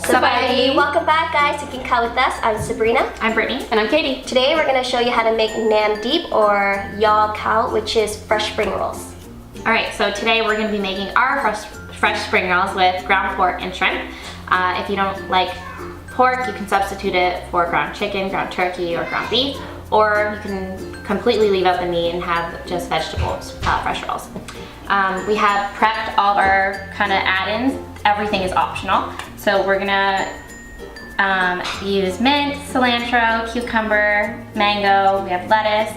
Sabayee! Welcome back, guys, to Geek Out with us. I'm Sabrina. I'm Brittany. And I'm Katie. Today we're going to show you how to make Nam Deep or Yao Khao, which is fresh spring rolls. Alright, so today we're going to be making our fresh spring rolls with ground pork and shrimp. If you don't like pork, you can substitute it for ground chicken, ground turkey, or ground beef. Or you can completely leave out the meat and have just vegetables, fresh rolls. We have prepped all of our kind of add-ins. Everything is optional. So we're gonna use mint, cilantro, cucumber, mango, we have lettuce.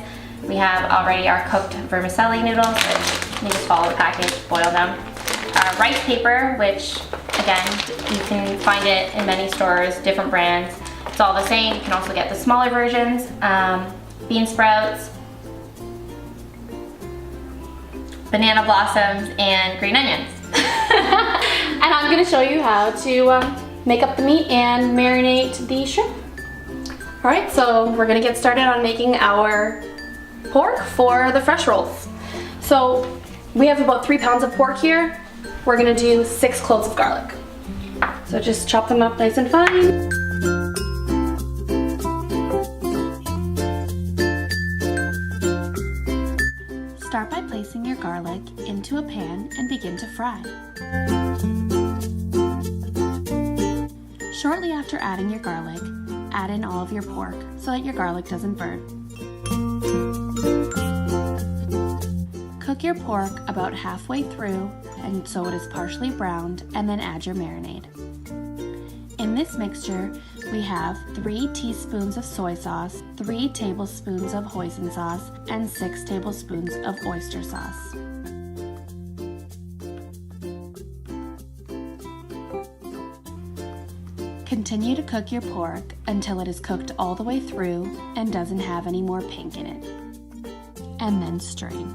We have already our cooked vermicelli noodles, which you just follow the package, boil them. Rice paper, which again, you can find it in many stores, different brands. It's all the same. You can also get the smaller versions. Bean sprouts, banana blossoms, and green onions. And I'm going to show you how to make up the meat and marinate the shrimp. Alright, so we're going to get started on making our pork for the fresh rolls. So we have about 3 pounds of pork here. We're going to do 6 cloves of garlic. So just chop them up nice and fine. Start by placing your garlic into a pan and begin to fry. Shortly after adding your garlic, add in all of your pork so that your garlic doesn't burn. Cook your pork about halfway through and so it is partially browned, and then add your marinade. In this mixture, we have 3 teaspoons of soy sauce, 3 tablespoons of hoisin sauce, and 6 tablespoons of oyster sauce. Continue to cook your pork until it is cooked all the way through and doesn't have any more pink in it. And then strain.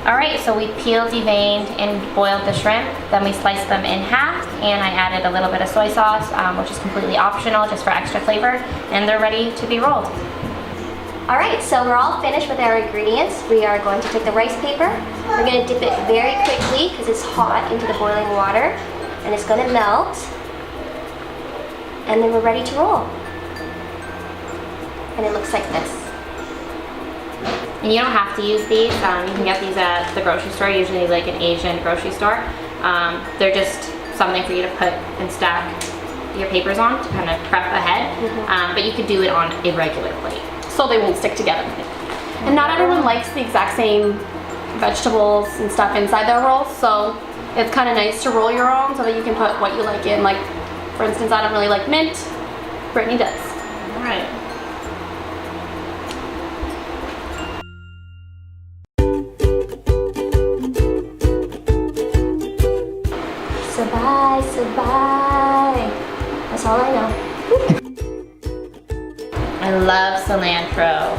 Alright, so we peeled, deveined, and boiled the shrimp. Then we sliced them in half, and I added a little bit of soy sauce, which is completely optional, just for extra flavor, and they're ready to be rolled. Alright, so we're all finished with our ingredients. We are going to take the rice paper. We're going to dip it very quickly because it's hot into the boiling water, and it's going to melt. And then we're ready to roll. And it looks like this. And you don't have to use these. You can get these at the grocery store, usually like an Asian grocery store. They're just something for you to put and stack your papers on to kind of prep ahead. But you could do it on a regular plate. So they won't stick together. And not everyone likes the exact same vegetables and stuff inside their rolls, so it's kind of nice to roll your own so that you can put what you like in. Like, for instance, I don't really like mint. Brittany does. All right. Sabayee. That's all I know. I love cilantro.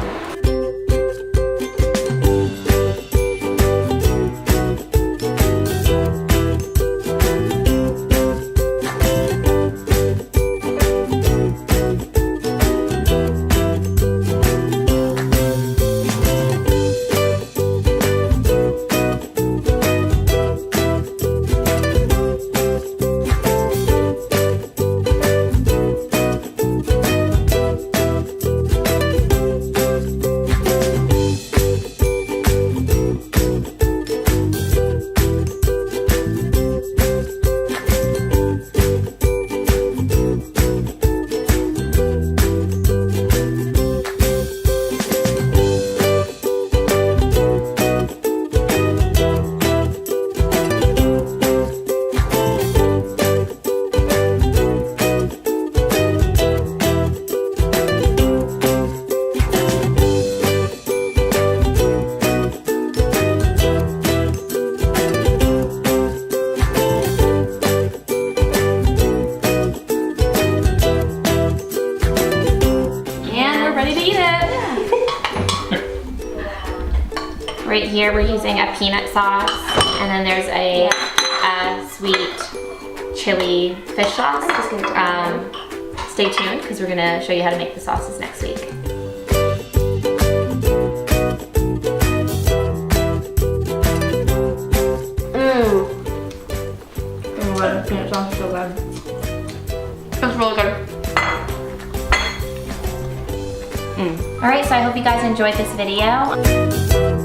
Right here we're using a peanut sauce, and then there's a sweet chili fish sauce. Stay tuned because we're gonna show you how to make the sauces next week. smells so good. It's really good. All right, so I hope you guys enjoyed this video.